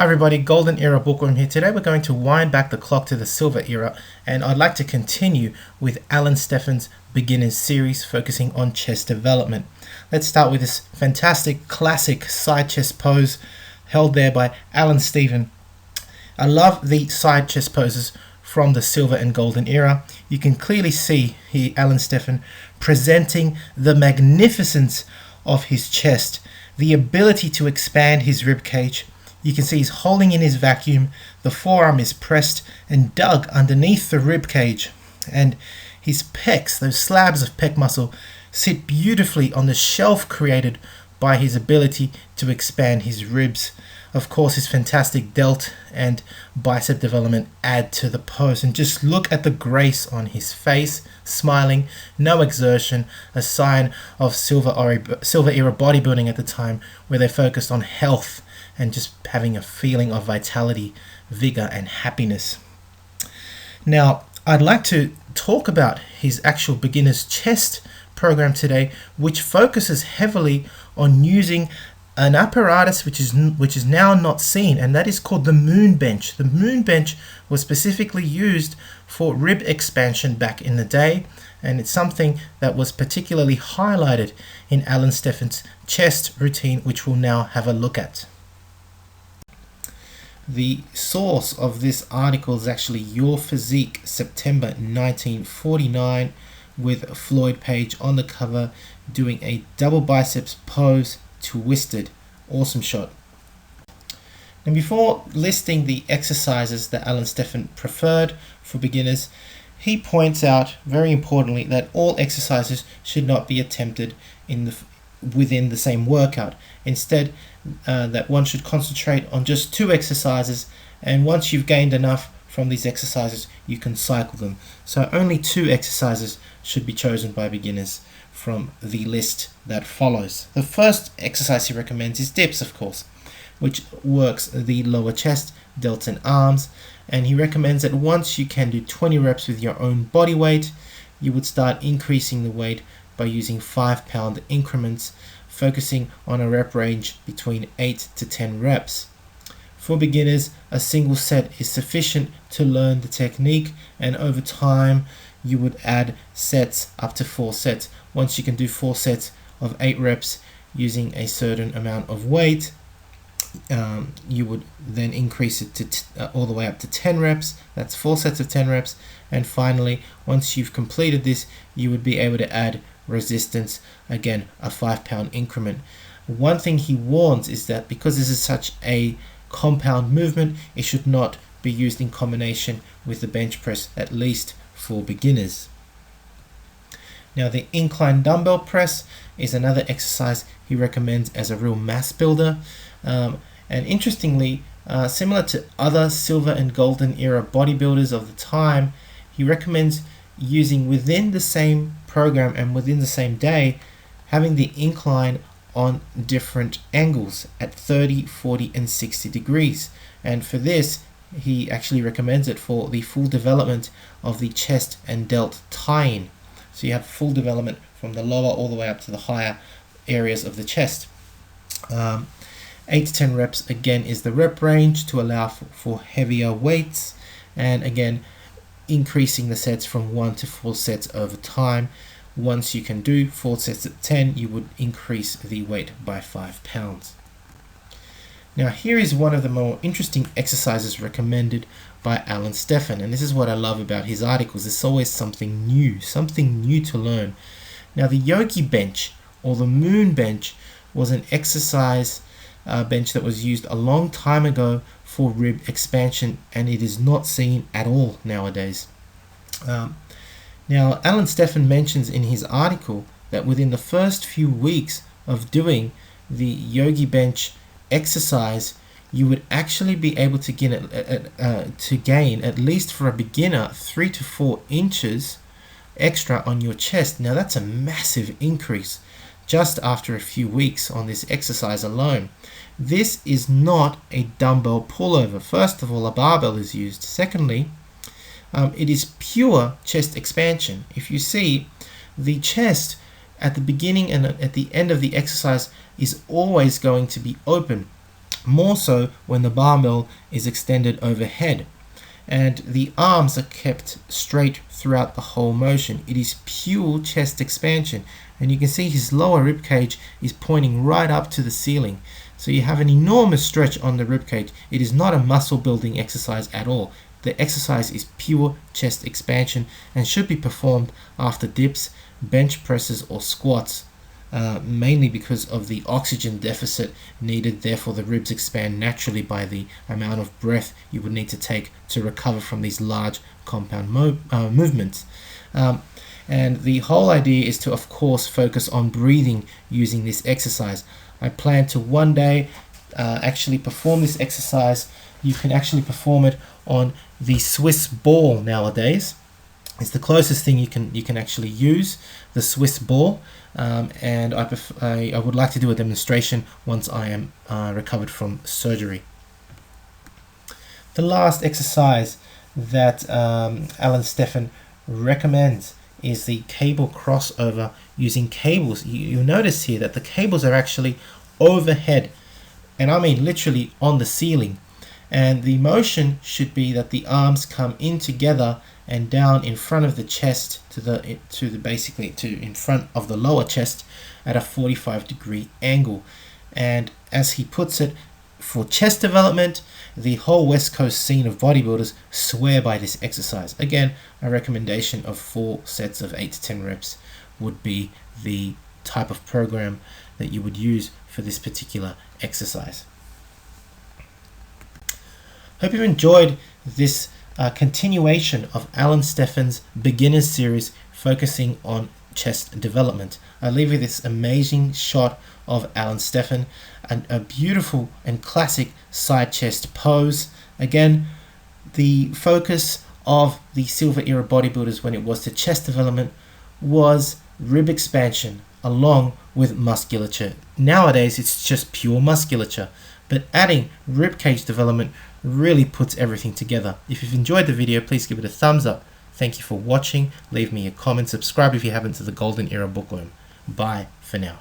Hi everybody, Golden Era Bookworm here. Today we're going to wind back the clock to the Silver Era, and I'd like to continue with Alan Stephan's Beginners series focusing on chest development. Let's start with this fantastic classic side chest pose held there by Alan Stephan. I love the side chest poses from the Silver and Golden Era. You can clearly see here Alan Stephan presenting the magnificence of his chest, the ability to expand his rib cage. You can see he's holding in his vacuum, the forearm is pressed and dug underneath the rib cage, and his pecs, those slabs of pec muscle, sit beautifully on the shelf created by his ability to expand his ribs. Of course, his fantastic delt and bicep development add to the pose, and just look at the grace on his face, smiling, no exertion, a sign of Silver Era bodybuilding at the time, where they focused on health and just having a feeling of vitality, vigor, and happiness. Now, I'd like to talk about his actual beginner's chest program today, which focuses heavily on using an apparatus which is now not seen, and that is called the moon bench. The moon bench was specifically used for rib expansion back in the day, and it's something that was particularly highlighted in Alan Stephan's chest routine, which we'll now have a look at. The source of this article is actually Your Physique, September 1949, with Floyd Page on the cover doing a double biceps pose, twisted. Awesome shot. And before listing the exercises that Alan Stephan preferred for beginners, he points out very importantly that all exercises should not be attempted within the same workout. Instead, that one should concentrate on just 2 exercises, and once you've gained enough from these exercises, you can cycle them. So only 2 exercises should be chosen by beginners from the list that follows. The first exercise he recommends is dips, of course, which works the lower chest, delts, and arms, and he recommends that once you can do 20 reps with your own body weight, you would start increasing the weight by using 5-pound increments, focusing on a rep range between 8 to 10 reps. For beginners, a single set is sufficient to learn the technique, and over time you would add sets up to 4 sets. Once you can do 4 sets of 8 reps using a certain amount of weight, you would then increase it to all the way up to 10 reps. That's 4 sets of 10 reps. And finally, once you've completed this, you would be able to add resistance, again a 5-pound increment. One thing he warns is that because this is such a compound movement, it should not be used in combination with the bench press, at least for beginners. Now, the incline dumbbell press is another exercise he recommends as a real mass builder, and interestingly, similar to other Silver and Golden Era bodybuilders of the time, he recommends using within the same program and within the same day, having the incline on different angles at 30, 40, and 60 degrees. And for this, he actually recommends it for the full development of the chest and delt tie-in. So you have full development from the lower all the way up to the higher areas of the chest. 8 to 10 reps again is the rep range to allow for heavier weights, and again increasing the sets from 1 to 4 sets over time. Once you can do 4 sets at 10, you would increase the weight by 5 pounds. Now, here is one of the more interesting exercises recommended by Alan Stephan, and this is what I love about his articles. There's always something new to learn. Now, the yogi bench, or the moon bench, was an exercise bench that was used a long time ago for rib expansion, and it is not seen at all nowadays. Now, Alan Stephan mentions in his article that within the first few weeks of doing the yogi bench exercise, you would actually be able to gain at least for a beginner 3 to 4 inches extra on your chest. Now, that's a massive increase just after a few weeks on this exercise alone. This is not a dumbbell pullover. First of all, a barbell is used. Secondly, it is pure chest expansion. If you see, the chest at the beginning and at the end of the exercise is always going to be open. more so when the barbell is extended overhead. And the arms are kept straight throughout the whole motion. It is pure chest expansion. And you can see his lower rib cage is pointing right up to the ceiling. So you have an enormous stretch on the rib cage. It is not a muscle building exercise at all. The exercise is pure chest expansion and should be performed after dips, bench presses or squats, mainly because of the oxygen deficit needed. Therefore the ribs expand naturally by the amount of breath you would need to take to recover from these large compound movements. And the whole idea is to, of course, focus on breathing using this exercise. I plan to one day actually perform this exercise. You can actually perform it on the Swiss ball nowadays. It's the closest thing you can actually use, the Swiss ball. And I would like to do a demonstration once I am recovered from surgery. The last exercise that Alan Stephan recommends is the cable crossover using cables. You'll notice here that the cables are actually overhead, and I mean literally on the ceiling. And the motion should be that the arms come in together and down in front of the chest basically in front of the lower chest at a 45-degree angle. And as he puts it, for chest development, the whole West Coast scene of bodybuilders swear by this exercise. Again, a recommendation of 4 sets of 8 to 10 reps would be the type of program that you would use for this particular exercise. Hope you've enjoyed this continuation of Alan Stephan's beginners series focusing on chest development. I leave you this amazing shot of Alan Stephan, and a beautiful and classic side chest pose. Again, the focus of the Silver Era bodybuilders when it was to chest development was rib expansion along with musculature. Nowadays it's just pure musculature, but adding rib cage development really puts everything together. If you've enjoyed the video, please give it a thumbs up. Thank you for watching. Leave me a comment. Subscribe if you haven't to the Golden Era Bookworm. Bye for now.